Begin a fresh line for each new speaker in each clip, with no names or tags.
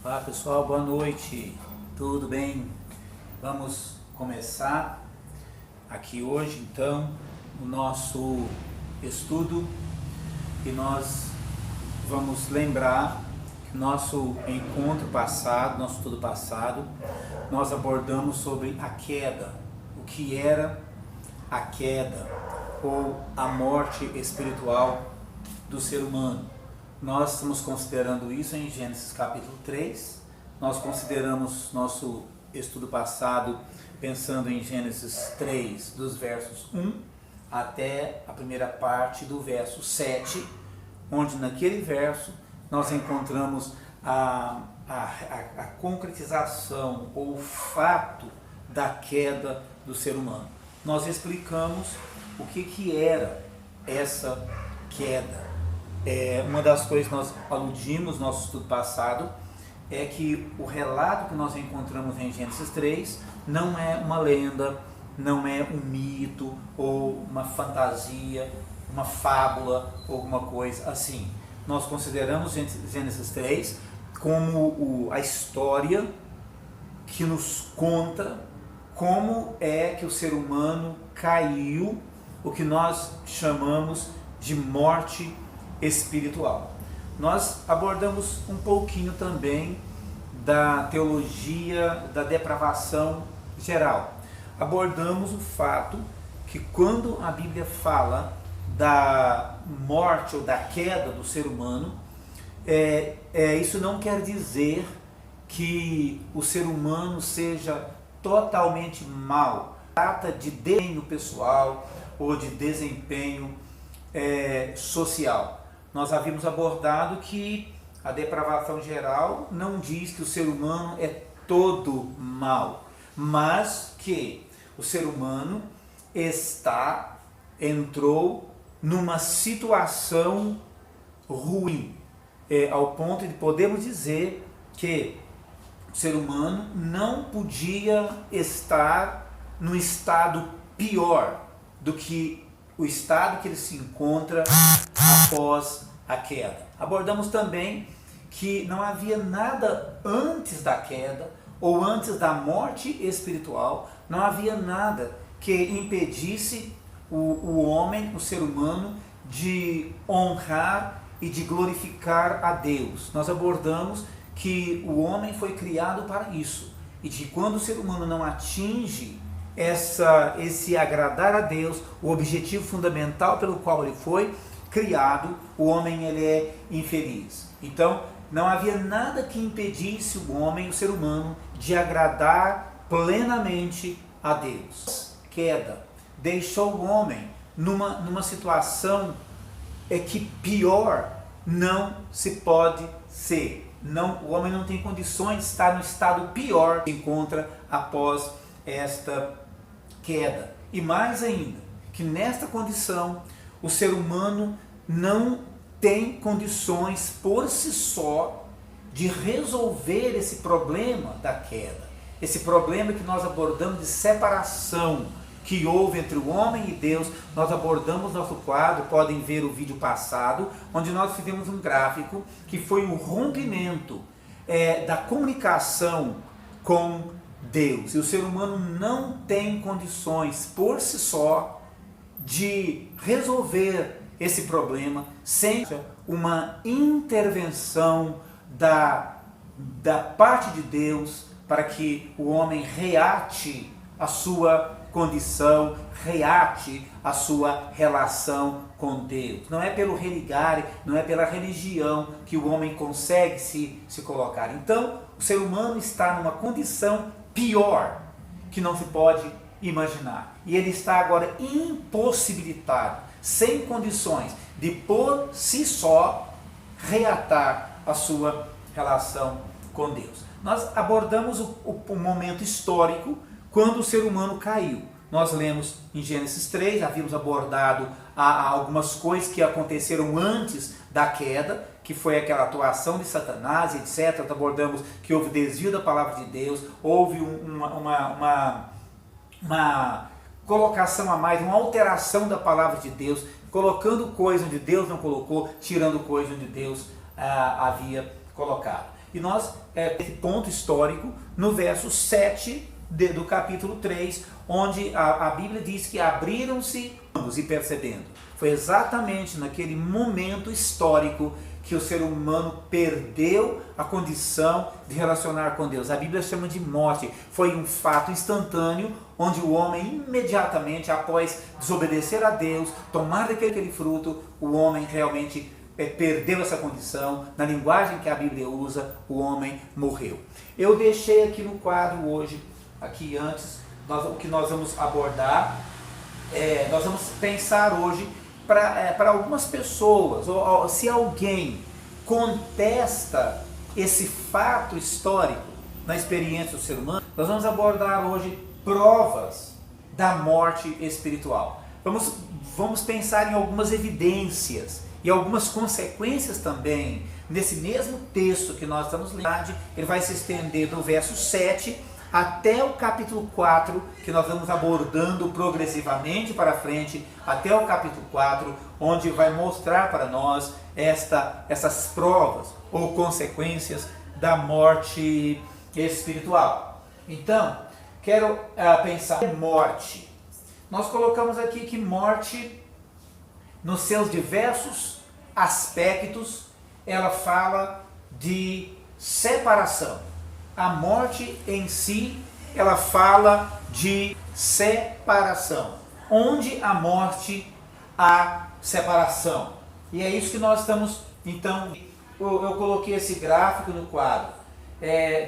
Olá pessoal, boa noite, tudo bem? Vamos começar aqui hoje então o nosso estudo e nós vamos lembrar que nosso encontro passado, nosso estudo passado, nós abordamos sobre a queda, o que era a queda ou a morte espiritual do ser humano. Nós estamos considerando isso em Gênesis capítulo 3, nós consideramos nosso estudo passado pensando em Gênesis 3, dos versos 1 até a primeira parte do verso 7, onde naquele verso nós encontramos a concretização ou o fato da queda do ser humano. Nós explicamos o que era essa queda. Uma das coisas que nós aludimos no nosso estudo passado é que o relato que nós encontramos em Gênesis 3 não é uma lenda, não é um mito ou uma fantasia, uma fábula, alguma coisa assim. Nós consideramos Gênesis 3 como a história que nos conta como é que o ser humano caiu, o que nós chamamos de morte espiritual. Nós abordamos um pouquinho também da teologia da depravação geral. Abordamos o fato que quando a Bíblia fala da morte ou da queda do ser humano, isso não quer dizer que o ser humano seja totalmente mau. Trata de desempenho pessoal ou de desempenho social. Nós havíamos abordado que a depravação geral não diz que o ser humano é todo mau, mas que o ser humano entrou numa situação ruim, ao ponto de podermos dizer que o ser humano não podia estar no estado pior do que o estado que ele se encontra após a queda. Abordamos também que não havia nada antes da queda ou antes da morte espiritual, não havia nada que impedisse o homem, o ser humano, de honrar e de glorificar a Deus. Nós abordamos que o homem foi criado para isso e de quando o ser humano não atinge esse agradar a Deus, o objetivo fundamental pelo qual ele foi criado, o homem ele é infeliz. Então, não havia nada que impedisse o homem, o ser humano, de agradar plenamente a Deus. Queda deixou o homem numa situação que pior não se pode ser. O homem não tem condições de estar no estado pior que encontra após esta queda. E mais ainda, que nesta condição o ser humano não tem condições por si só de resolver esse problema da queda. Esse problema que nós abordamos de separação que houve entre o homem e Deus. Nós abordamos nosso quadro, podem ver o vídeo passado, onde nós fizemos um gráfico que foi o rompimento da comunicação com Deus. E o ser humano não tem condições por si só de resolver esse problema sem uma intervenção da parte de Deus para que o homem reate a sua condição, reate a sua relação com Deus. Não é pelo religar, não é pela religião que o homem consegue se colocar. Então, o ser humano está numa condição pior que não se pode imaginar. E ele está agora impossibilitado, sem condições de por si só reatar a sua relação com Deus. Nós abordamos o momento histórico quando o ser humano caiu. Nós lemos em Gênesis 3, havíamos abordado algumas coisas que aconteceram antes da queda, que foi aquela atuação de Satanás, etc. Nós abordamos que houve desvio da palavra de Deus, houve uma colocação a mais, uma alteração da palavra de Deus, colocando coisa onde Deus não colocou, tirando coisa onde Deus havia colocado. E nós, esse ponto histórico, no verso 7 do capítulo 3, onde a Bíblia diz que abriram-se e percebendo. Foi exatamente naquele momento histórico que o ser humano perdeu a condição de relacionar com Deus. A Bíblia chama de morte. Foi um fato instantâneo, onde o homem imediatamente, após desobedecer a Deus, tomar daquele fruto, o homem realmente perdeu essa condição. Na linguagem que a Bíblia usa, o homem morreu. Eu deixei aqui no quadro hoje, aqui antes, o que nós vamos abordar, nós vamos pensar hoje para algumas pessoas, ou se alguém contesta esse fato histórico na experiência do ser humano, nós vamos abordar hoje provas da morte espiritual. Vamos pensar em algumas evidências e algumas consequências também. Nesse mesmo texto que nós estamos lendo, ele vai se estender do verso 7 até o capítulo 4, que nós vamos abordando progressivamente para frente, até o capítulo 4, onde vai mostrar para nós essas provas ou consequências da morte espiritual. Então, quero pensar em morte. Nós colocamos aqui que morte, nos seus diversos aspectos, ela fala de separação. A morte em si, ela fala de separação. Onde a morte, há separação. E é isso que nós estamos, então, eu coloquei esse gráfico no quadro,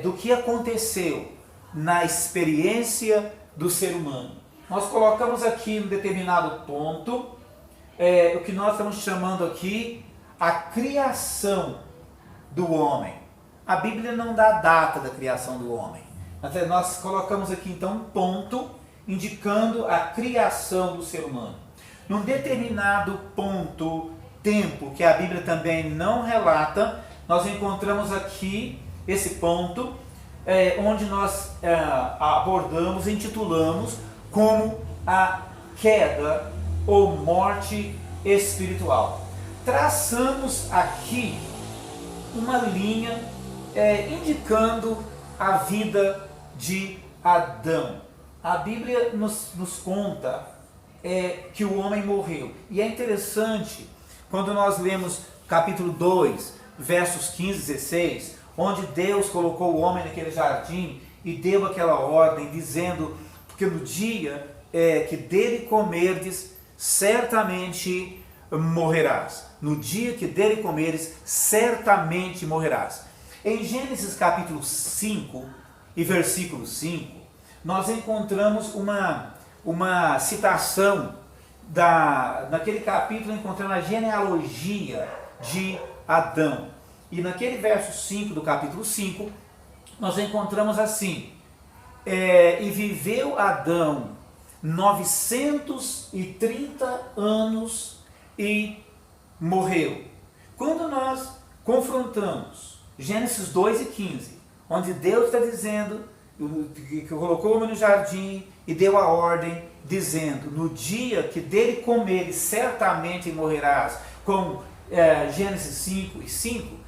do que aconteceu na experiência do ser humano. Nós colocamos aqui um determinado ponto, o que nós estamos chamando aqui, a criação do homem. A Bíblia não dá a data da criação do homem. Nós colocamos aqui então um ponto indicando a criação do ser humano. Num determinado ponto, tempo, que a Bíblia também não relata, nós encontramos aqui esse ponto, onde nós abordamos, intitulamos como a queda ou morte espiritual. Traçamos aqui uma linha indicando a vida de Adão. A Bíblia nos conta que o homem morreu. E é interessante, quando nós lemos capítulo 2, versos 15 e 16, onde Deus colocou o homem naquele jardim e deu aquela ordem, dizendo, porque no dia que dele comerdes, certamente morrerás. No dia que dele comeres, certamente morrerás. Em Gênesis capítulo 5 e versículo 5, nós encontramos uma citação, naquele capítulo encontramos a genealogia de Adão. E naquele verso 5 do capítulo 5, nós encontramos assim, e viveu Adão 930 anos e morreu. Quando nós confrontamos Gênesis 2 e 15, onde Deus está dizendo que colocou o homem no jardim e deu a ordem, dizendo, no dia que dele comeres, certamente morrerás, com Gênesis 5 e 5,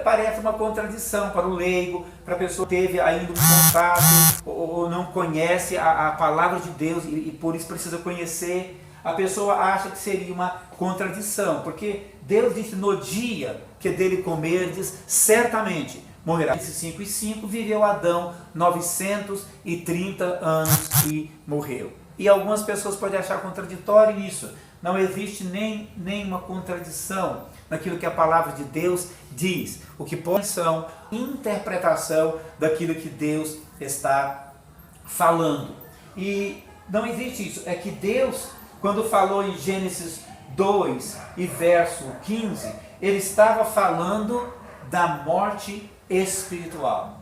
parece uma contradição para o leigo, para a pessoa que teve ainda um contato ou não conhece a palavra de Deus e por isso precisa conhecer. A pessoa acha que seria uma contradição, porque Deus disse, no dia que dele comerdes, certamente morrerá. Esses 5 e 5, viveu Adão 930 anos e morreu. E algumas pessoas podem achar contraditório isso. Não existe nenhuma contradição naquilo que a palavra de Deus diz. O que pode ser interpretação daquilo que Deus está falando. E não existe isso. É que Deus, quando falou em Gênesis 2 e verso 15, ele estava falando da morte espiritual.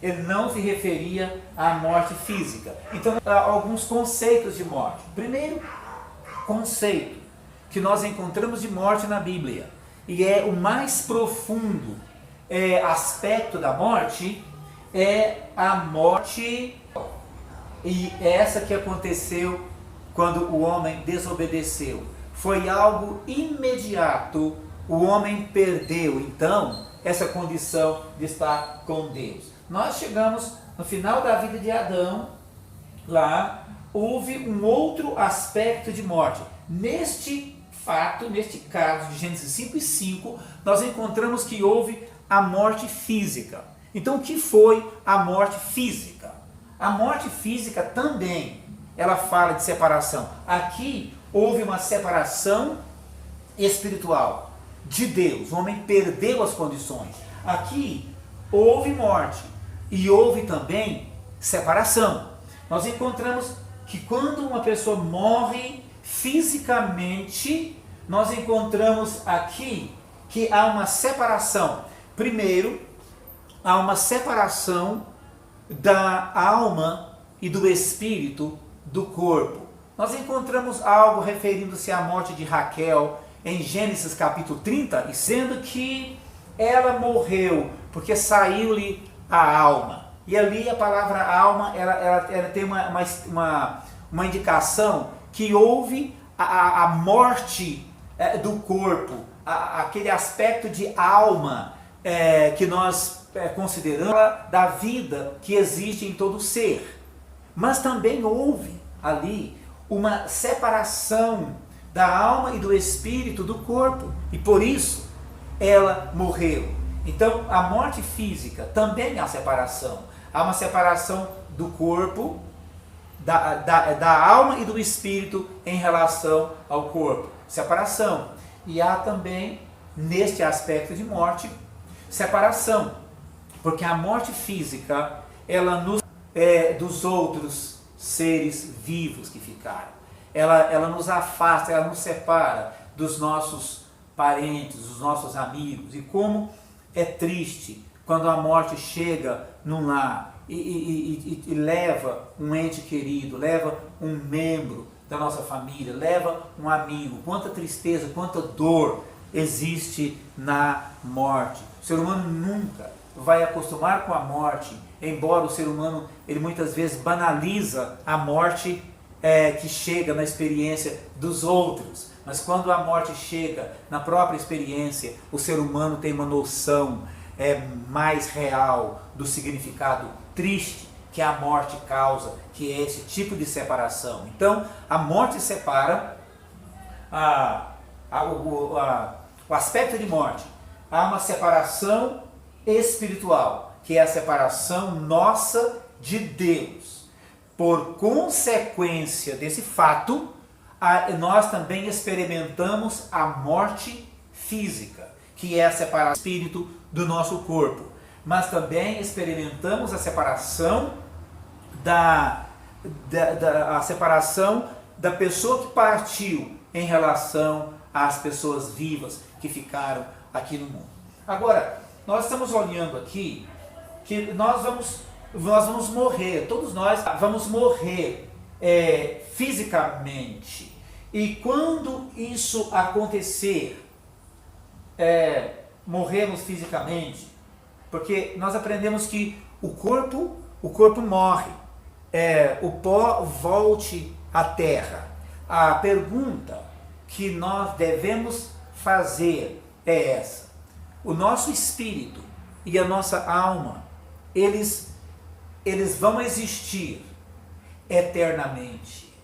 Ele não se referia à morte física. Então, há alguns conceitos de morte. Primeiro conceito que nós encontramos de morte na Bíblia, e é o mais profundo aspecto da morte, é a morte, e essa que aconteceu quando o homem desobedeceu. Foi algo imediato o homem perdeu então essa condição de estar com Deus. Nós chegamos no final da vida de Adão, lá houve um outro aspecto de morte. Neste fato, neste caso de Gênesis 5 e 5, nós encontramos que houve a morte física. Então o que foi a morte física? A morte física também, ela fala de separação. Aqui houve uma separação espiritual de Deus. O homem perdeu as condições. Aqui houve morte e houve também separação. Nós encontramos que quando uma pessoa morre fisicamente, nós encontramos aqui que há uma separação. Primeiro, há uma separação da alma e do espírito do corpo. Nós encontramos algo referindo-se à morte de Raquel em Gênesis capítulo 30, e sendo que ela morreu porque saiu-lhe a alma. E ali a palavra alma, ela tem uma indicação que houve a morte do corpo, aquele aspecto de alma que nós consideramos da vida que existe em todo ser. Mas também houve ali uma separação da alma e do espírito do corpo, e por isso ela morreu. Então a morte física também há separação. Há uma separação do corpo, da alma e do espírito em relação ao corpo. Separação. E há também, neste aspecto de morte, separação. Porque a morte física, ela nos dos outros seres vivos que ficaram. Ela nos afasta, ela nos separa dos nossos parentes, dos nossos amigos. E como é triste quando a morte chega num lar e leva um ente querido, leva um membro da nossa família, leva um amigo. Quanta tristeza, quanta dor existe na morte. O ser humano nunca vai acostumar com a morte, embora o ser humano ele muitas vezes banaliza a morte que chega na experiência dos outros. Mas quando a morte chega na própria experiência, o ser humano tem uma noção mais real do significado triste que a morte causa, que é esse tipo de separação. Então, a morte separa o aspecto de morte. Há uma separação espiritual, que é a separação nossa de Deus. Por consequência desse fato, nós também experimentamos a morte física, que é a separação do espírito do nosso corpo. Mas também experimentamos a separação a separação da pessoa que partiu em relação às pessoas vivas que ficaram aqui no mundo. Agora, nós estamos olhando aqui que nós vamos morrer, todos nós vamos morrer fisicamente. E quando isso acontecer, morremos fisicamente, porque nós aprendemos que o corpo morre, o pó volte à terra. A pergunta que nós devemos fazer é essa: o nosso espírito e a nossa alma, eles vão existir eternamente.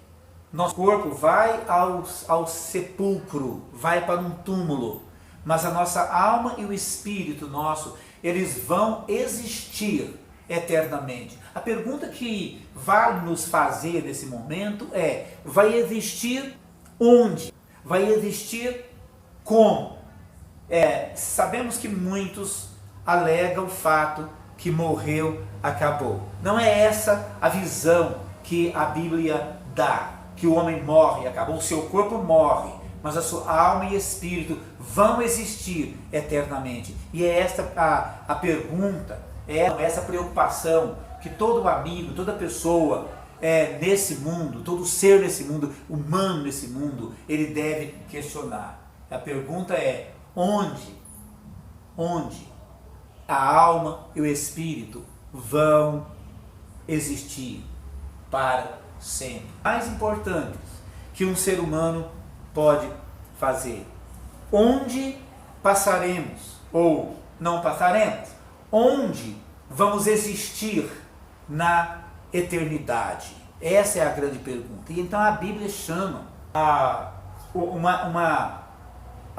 Nosso corpo vai ao sepulcro, vai para um túmulo, mas a nossa alma e o espírito nosso, eles vão existir eternamente. A pergunta que vale nos fazer nesse momento é: vai existir onde? Vai existir como? Sabemos que muitos alegam o fato que morreu, acabou. Não é essa a visão que a Bíblia dá, que o homem morre, acabou, o seu corpo morre, mas a sua alma e espírito vão existir eternamente. E é esta a pergunta, essa preocupação que todo amigo, toda pessoa nesse mundo, todo ser nesse mundo, humano nesse mundo, ele deve questionar. A pergunta é: onde a alma e o espírito vão existir para sempre? Mais importante que um ser humano pode fazer: onde passaremos ou não passaremos? Onde vamos existir na eternidade? Essa é a grande pergunta. E então a Bíblia chama a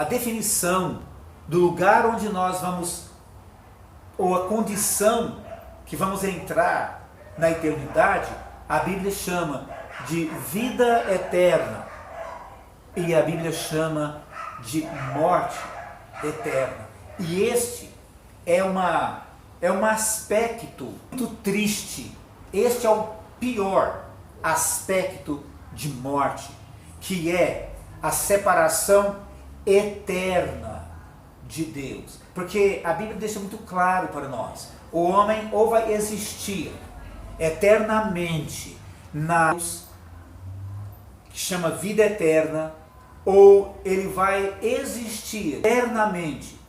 definição do lugar onde nós vamos, ou a condição que vamos entrar na eternidade, a Bíblia chama de vida eterna e a Bíblia chama de morte eterna. E este é um aspecto muito triste. Este é o pior aspecto de morte, que é a separação eterna de Deus. Porque a Bíblia deixa muito claro para nós: o homem ou vai existir eternamente na que chama vida eterna, ou ele vai existir eternamente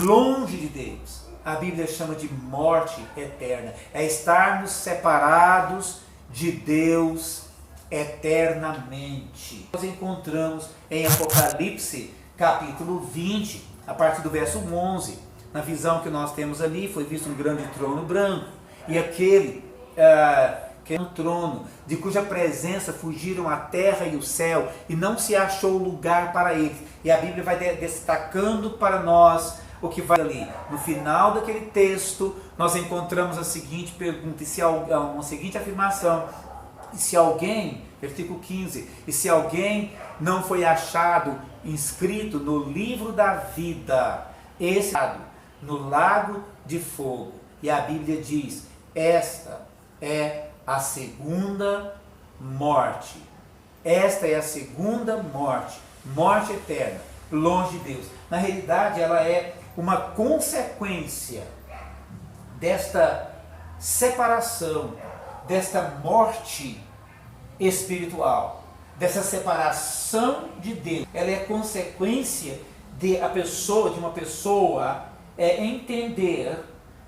longe de Deus. A Bíblia chama de morte eterna. É estarmos separados de Deus eternamente. Nós encontramos em Apocalipse capítulo 20, a partir do verso 11, na visão que nós temos ali, foi visto um grande trono branco, e aquele que é um trono, de cuja presença fugiram a terra e o céu, e não se achou lugar para eles. E a Bíblia vai destacando para nós o que vai ali. No final daquele texto, nós encontramos a seguinte pergunta, uma seguinte afirmação: e se alguém, versículo 15, e se alguém não foi achado inscrito no livro da vida, esse no lago de fogo. E a Bíblia diz: esta é a segunda morte. Esta é a segunda morte, morte eterna, longe de Deus. Na realidade, ela é uma consequência desta separação, desta morte espiritual, dessa separação de Deus. Ela é consequência de uma pessoa entender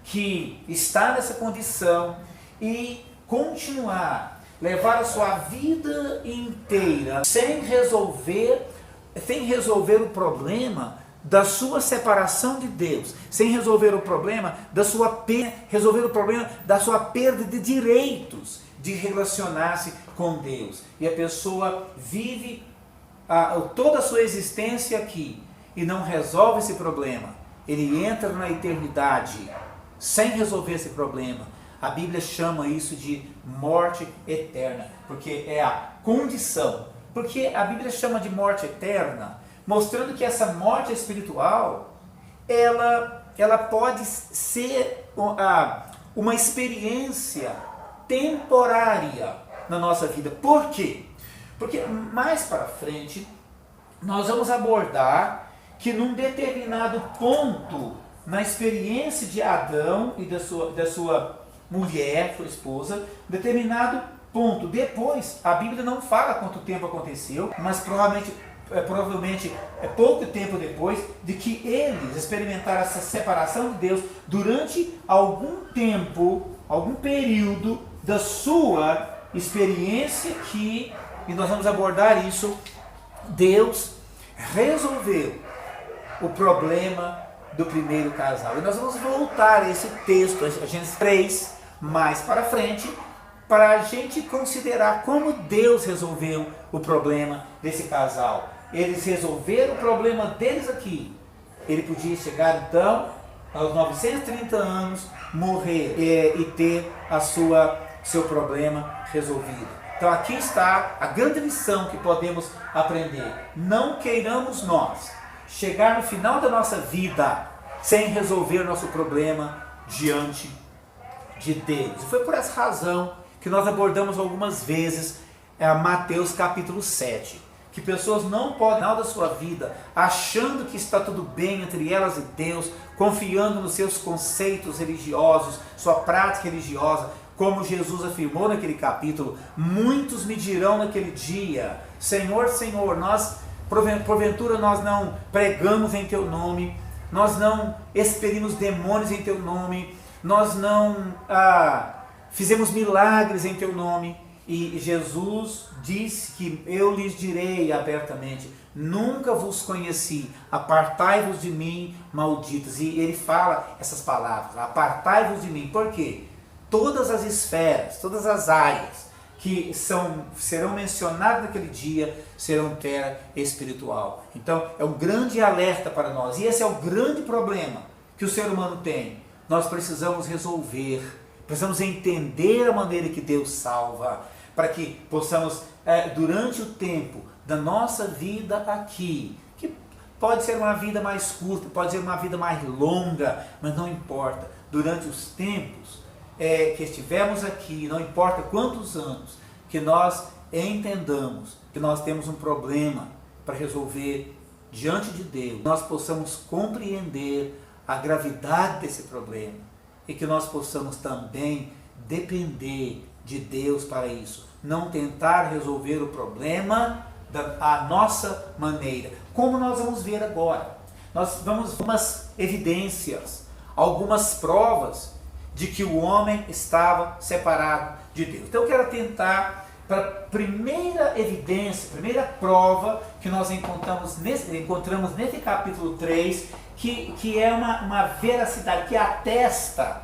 que está nessa condição e continuar, levar a sua vida inteira sem resolver o problema da sua separação de Deus, sem resolver o problema da sua perda de direitos de relacionar-se com Deus. E a pessoa vive toda a sua existência aqui e não resolve esse problema. Ele entra na eternidade sem resolver esse problema. A Bíblia chama isso de morte eterna, porque é a condição. Porque a Bíblia chama de morte eterna, mostrando que essa morte espiritual, ela pode ser uma experiência temporária na nossa vida. Por quê? Porque mais para frente, nós vamos abordar que num determinado ponto, na experiência de Adão e da sua mulher, sua esposa, determinado ponto. Depois, a Bíblia não fala quanto tempo aconteceu, mas provavelmente pouco tempo depois de que eles experimentaram essa separação de Deus, durante algum tempo, algum período da sua experiência e nós vamos abordar isso, Deus resolveu o problema do primeiro casal. E nós vamos voltar a esse texto, a Gênesis 3, mais para frente, para a gente considerar como Deus resolveu o problema desse casal. Eles resolveram o problema deles aqui. Ele podia chegar então aos 930 anos, morrer e ter seu problema resolvido. Então aqui está a grande lição que podemos aprender. Não queiramos nós chegar no final da nossa vida sem resolver nosso problema diante de Deus. E foi por essa razão que nós abordamos algumas vezes Mateus capítulo 7. Que pessoas não podem, no final da sua vida, achando que está tudo bem entre elas e Deus, confiando nos seus conceitos religiosos, sua prática religiosa, como Jesus afirmou naquele capítulo: muitos me dirão naquele dia: Senhor, Senhor, porventura nós não pregamos em Teu nome, nós não expelimos demônios em Teu nome, nós não fizemos milagres em Teu nome. E Jesus disse que eu lhes direi abertamente, nunca vos conheci, apartai-vos de mim, malditos. E ele fala essas palavras, apartai-vos de mim. Por quê? Todas as esferas, todas as áreas que serão mencionadas naquele dia serão terra espiritual. Então é um grande alerta para nós. E esse é o grande problema que o ser humano tem. Nós precisamos resolver, precisamos entender a maneira que Deus salva, para que possamos, durante o tempo da nossa vida aqui, que pode ser uma vida mais curta, pode ser uma vida mais longa, mas não importa, durante os tempos que estivermos aqui, não importa quantos anos, que nós entendamos que nós temos um problema para resolver diante de Deus, nós possamos compreender a gravidade desse problema e que nós possamos também depender de Deus para isso. Não tentar resolver o problema da nossa maneira. Como nós vamos ver agora. Nós vamos ver algumas evidências, algumas provas de que o homem estava separado de Deus. Então eu quero atentar para a primeira evidência, primeira prova que nós encontramos nesse capítulo 3, que é uma veracidade, que atesta,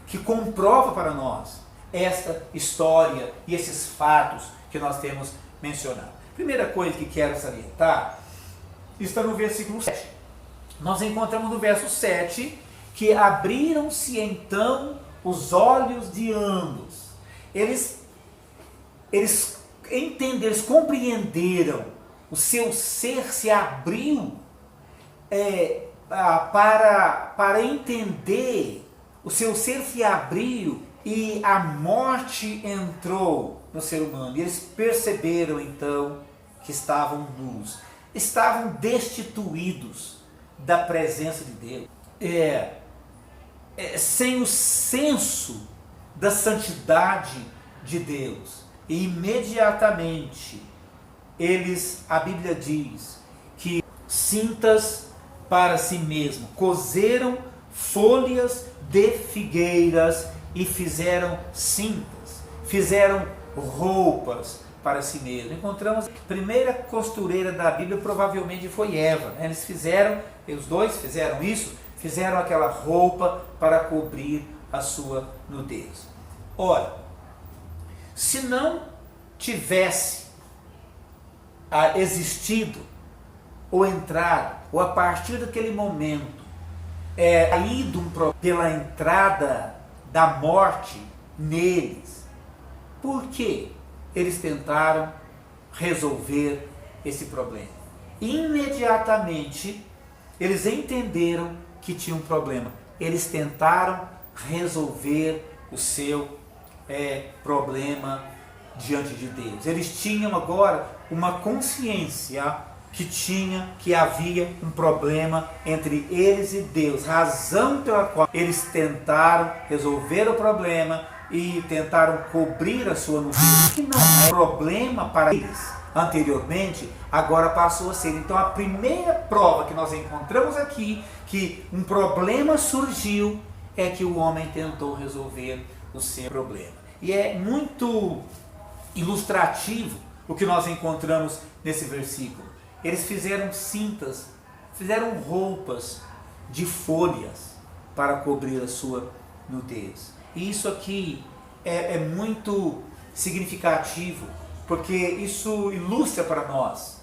que comprova para nós esta história e esses fatos que nós temos mencionado. Primeira coisa que quero salientar está no versículo 7. Nós encontramos no verso 7 que abriram-se então os olhos de ambos. Eles entenderam, eles compreenderam, o seu ser se abriu para entender, o seu ser se abriu e a morte entrou no ser humano. E eles perceberam então que estavam nus, estavam destituídos da presença de Deus, sem o senso da santidade de Deus. E imediatamente a Bíblia diz que cintas para si mesmo, coseram folhas de figueiras e fizeram cintas, fizeram roupas para si mesmo. Encontramos a primeira costureira da Bíblia, provavelmente foi Eva. Os dois fizeram isso, fizeram aquela roupa para cobrir a sua nudez. Ora, se não tivesse existido ou entrado, ou a partir daquele momento, pela entrada da morte neles, por que eles tentaram resolver esse problema? Imediatamente eles entenderam que tinha um problema. Eles tentaram resolver o seu problema diante de Deus. Eles tinham agora uma consciência que havia um problema entre eles e Deus, razão pela qual eles tentaram resolver o problema e tentaram cobrir a sua nudez, que não é problema para eles anteriormente, agora passou a ser. Então a primeira prova que nós encontramos aqui, que um problema surgiu, é que o homem tentou resolver o seu problema. E é muito ilustrativo o que nós encontramos nesse versículo. Eles fizeram cintas, fizeram roupas de folhas para cobrir a sua nudez. E isso aqui é muito significativo, porque isso ilustra para nós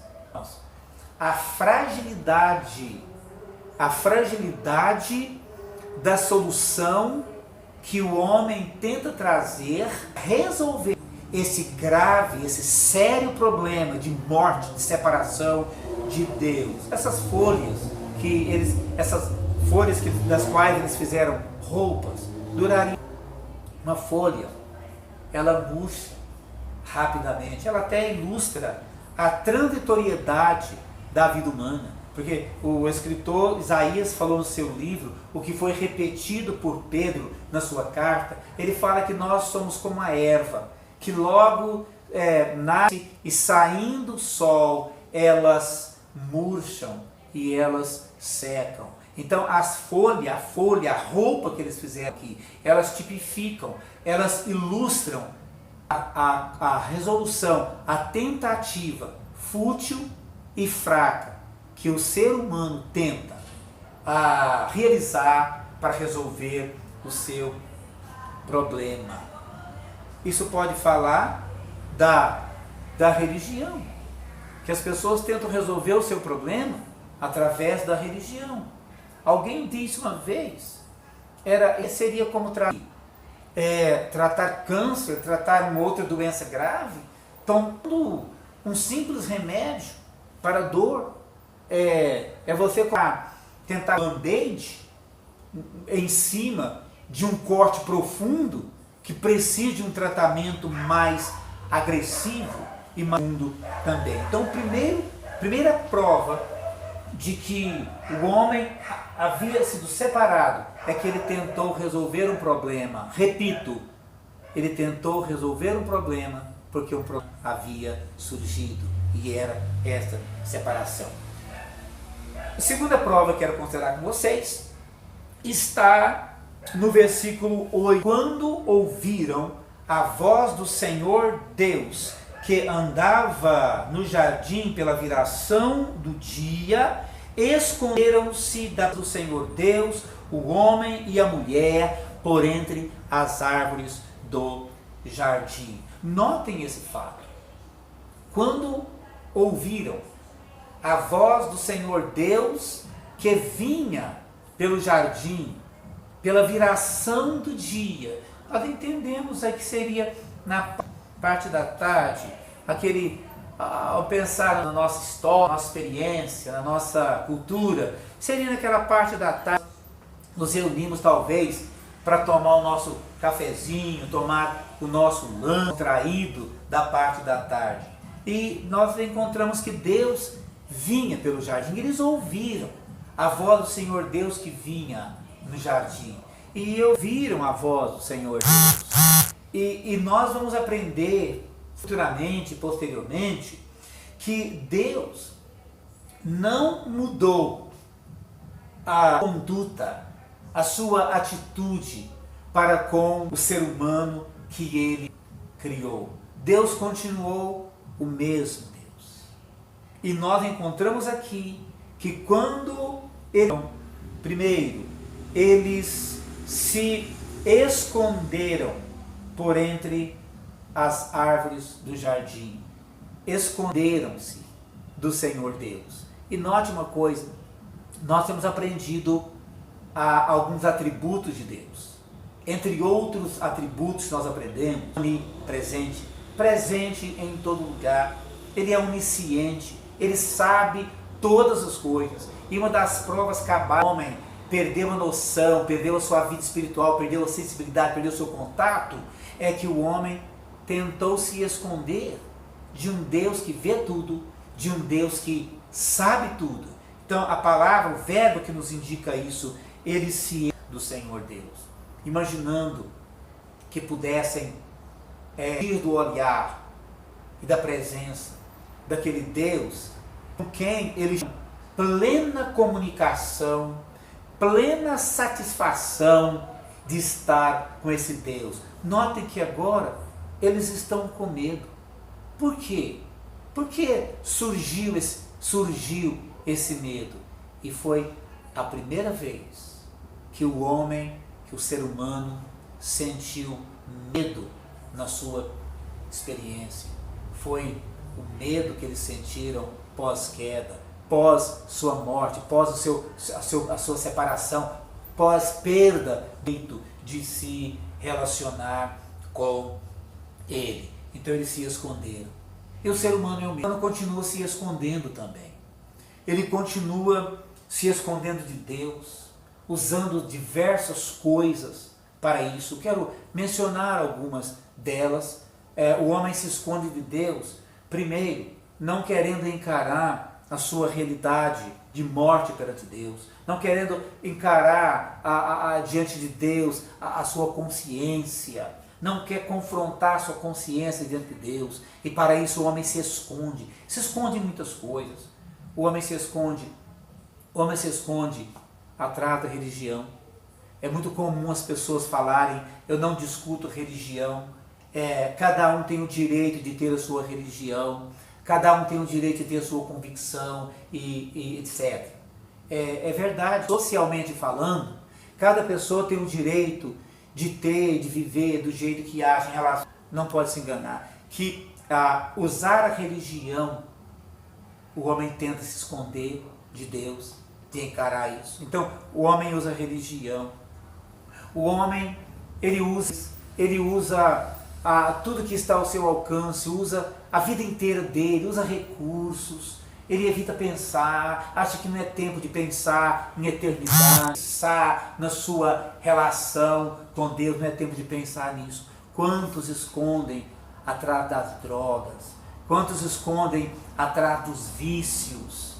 a fragilidade da solução que o homem tenta trazer, resolver esse grave, esse sério problema de morte, de separação de Deus. Essas folhas das quais eles fizeram roupas, durariam. Uma folha, ela murcha rapidamente, ela até ilustra a transitoriedade da vida humana, porque o escritor Isaías falou no seu livro, o que foi repetido por Pedro na sua carta. Ele fala que nós somos como a erva, que logo nasce e saindo o sol, elas murcham e elas secam. Então a folha, a roupa que eles fizeram aqui, elas tipificam, elas ilustram a resolução, a tentativa fútil e fraca que o ser humano tenta realizar para resolver o seu problema. Isso pode falar da religião, que as pessoas tentam resolver o seu problema através da religião. Alguém disse uma vez, seria como tratar câncer, tratar uma outra doença grave, tomando um simples remédio para a dor. Você tentar um band-aid em cima de um corte profundo que precisa de um tratamento mais agressivo e mais profundo também. Então, primeira prova de que o homem havia sido separado é que ele tentou resolver um problema. Repito, ele tentou resolver um problema porque um problema havia surgido e era esta separação. A segunda prova que quero considerar com vocês está no versículo 8. Quando ouviram a voz do Senhor Deus, que andava no jardim pela viração do dia, esconderam-se do Senhor Deus, o homem e a mulher, por entre as árvores do jardim. Notem esse fato. Quando ouviram a voz do Senhor Deus, que vinha pelo jardim, pela viração do dia, nós entendemos aí que seria na parte da tarde, ao pensar na nossa história, na nossa experiência, na nossa cultura, seria naquela parte da tarde, nos reunimos talvez para tomar o nosso cafezinho, tomar o nosso lanche traído da parte da tarde. E nós encontramos que Deus vinha pelo jardim, eles ouviram a voz do Senhor Deus que vinha no jardim, e ouviram a voz do Senhor Deus. E nós vamos aprender futuramente, posteriormente, que Deus não mudou a conduta, a sua atitude para com o ser humano que ele criou. Deus continuou o mesmo Deus. E nós encontramos aqui que quando primeiro, eles se esconderam por entre as árvores do jardim. Esconderam-se do Senhor Deus. E note uma coisa, nós temos aprendido alguns atributos de Deus. Entre outros atributos que nós aprendemos, ali presente em todo lugar. Ele é onisciente, ele sabe todas as coisas. E uma das provas que o homem perdeu a noção, perdeu a sua vida espiritual, perdeu a sensibilidade, perdeu o seu contato, é que o homem tentou se esconder de um Deus que vê tudo, de um Deus que sabe tudo. Então a palavra, o verbo que nos indica isso, ele se do Senhor Deus, imaginando que pudessem ir do olhar e da presença daquele Deus com quem eles tinham plena comunicação, plena satisfação de estar com esse Deus. Notem que agora eles estão com medo. Por quê? Porque surgiu esse medo. E foi a primeira vez que o homem, que o ser humano sentiu medo na sua experiência. Foi o medo que eles sentiram pós-queda, pós sua morte, pós a sua separação, pós perda de se relacionar com ele. Então eles se esconderam. E o ser humano é o mesmo, continua se escondendo também. Ele continua se escondendo de Deus, usando diversas coisas para isso. Quero mencionar algumas delas. O homem se esconde de Deus, primeiro, não querendo encarar a sua realidade de morte perante Deus, não querendo encarar diante de Deus a sua consciência, não quer confrontar a sua consciência diante de Deus, e para isso o homem se esconde em muitas coisas. O homem se esconde atrás da religião. É muito comum as pessoas falarem: eu não discuto religião, cada um tem o direito de ter a sua religião, cada um tem o direito de ter a sua convicção e etc. É verdade, socialmente falando, cada pessoa tem o direito de ter, de viver do jeito que acha em relação. Não pode se enganar que usar a religião, o homem tenta se esconder de Deus, de encarar isso. Então, o homem usa a religião, o homem ele usa tudo que está ao seu alcance, usa a vida inteira dele, usa recursos, ele evita pensar, acha que não é tempo de pensar em eternidade, pensar na sua relação com Deus, não é tempo de pensar nisso. Quantos escondem atrás das drogas, quantos escondem atrás dos vícios,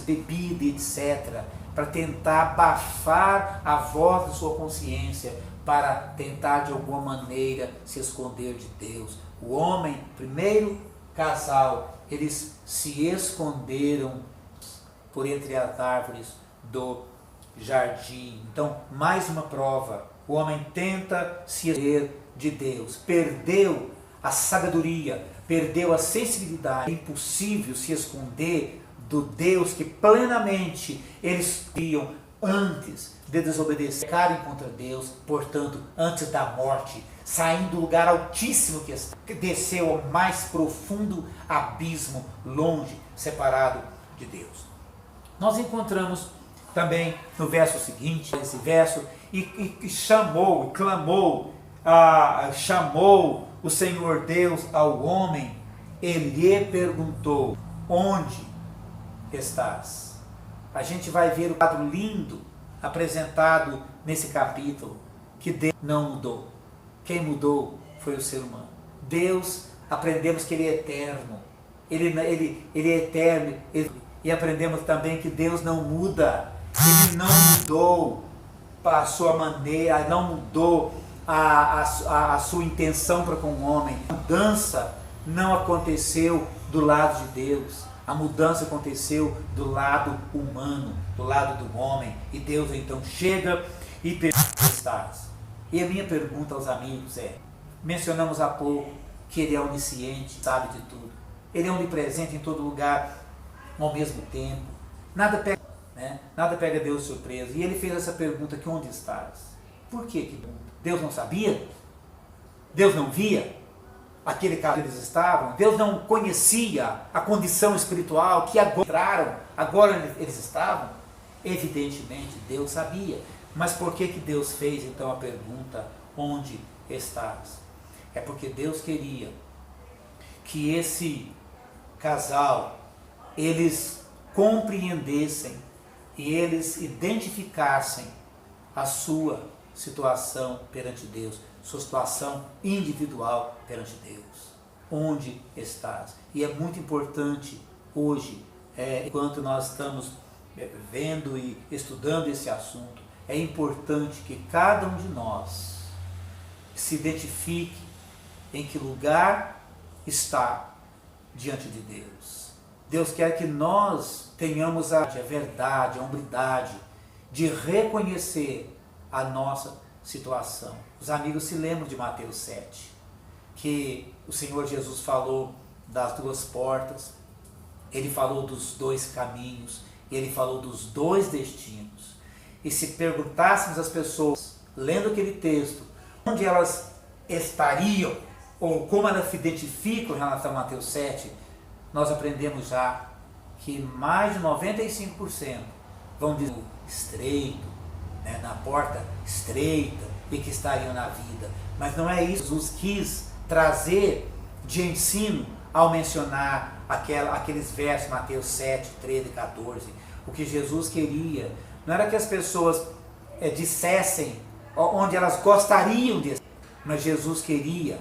bebida, etc., para tentar abafar a voz da sua consciência, para tentar de alguma maneira se esconder de Deus. O homem, primeiro casal, eles se esconderam por entre as árvores do jardim. Então, mais uma prova, o homem tenta se esconder de Deus, perdeu a sabedoria, perdeu a sensibilidade. É impossível se esconder do Deus que plenamente eles viam antes de desobedecer, pecarem contra Deus, portanto, antes da morte, saindo do lugar altíssimo que desceu ao mais profundo abismo, longe, separado de Deus. Nós encontramos também no verso seguinte, esse verso, e chamou, clamou, chamou o Senhor Deus ao homem, e lhe perguntou: onde estás? A gente vai ver o quadro lindo apresentado nesse capítulo, que Deus não mudou. Quem mudou foi o ser humano. Deus, aprendemos que Ele é eterno. Ele é eterno. E aprendemos também que Deus não muda. Ele não mudou a sua maneira, não mudou a sua intenção para com o homem. A mudança não aconteceu do lado de Deus. A mudança aconteceu do lado humano, do lado do homem. E Deus então chega e pergunta: onde estás? E a minha pergunta aos amigos é: mencionamos há pouco que Ele é onisciente, sabe de tudo. Ele é onipresente em todo lugar ao mesmo tempo. Nada pega Deus de surpresa. E Ele fez essa pergunta: que onde estás? Por que Deus não sabia? Deus não via aquele caso que eles estavam? Deus não conhecia a condição espiritual que agora eles estavam? Evidentemente Deus sabia. Mas por que Deus fez então a pergunta: onde estás? É porque Deus queria que esse casal, eles compreendessem e eles identificassem a sua situação perante Deus, sua situação individual perante Deus. Onde estás? E é muito importante hoje, enquanto nós estamos vendo e estudando esse assunto, é importante que cada um de nós se identifique em que lugar está diante de Deus. Deus quer que nós tenhamos a verdade, a hombridade de reconhecer a nossa situação. Os amigos se lembram de Mateus 7, que o Senhor Jesus falou das duas portas, Ele falou dos dois caminhos, Ele falou dos dois destinos. E se perguntássemos às pessoas, lendo aquele texto, onde elas estariam, ou como elas se identificam em relação a Mateus 7, nós aprendemos já que mais de 95% vão dizer estreito, na porta estreita, e que estariam na vida. Mas não é isso que Jesus quis trazer de ensino ao mencionar aqueles versos, Mateus 7, 13 e 14. O que Jesus queria não era que as pessoas dissessem onde elas gostariam de estar, mas Jesus queria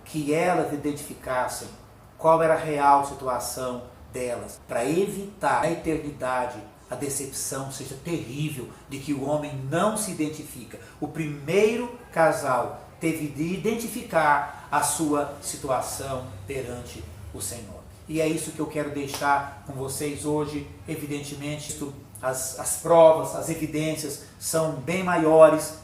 que elas identificassem qual era a real situação delas, para evitar na eternidade a decepção seja terrível de que o homem não se identifica. O primeiro casal teve de identificar a sua situação perante o Senhor. E é isso que eu quero deixar com vocês hoje. Evidentemente, as provas, as evidências são bem maiores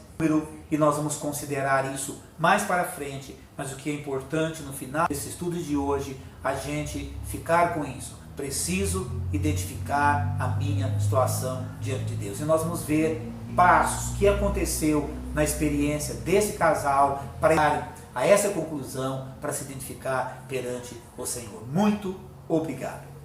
e nós vamos considerar isso mais para frente, mas o que é importante no final desse estudo de hoje, a gente ficar com isso. Preciso identificar a minha situação diante de Deus. E nós vamos ver passos que aconteceu na experiência desse casal para chegar a essa conclusão, para se identificar perante o Senhor. Muito obrigado.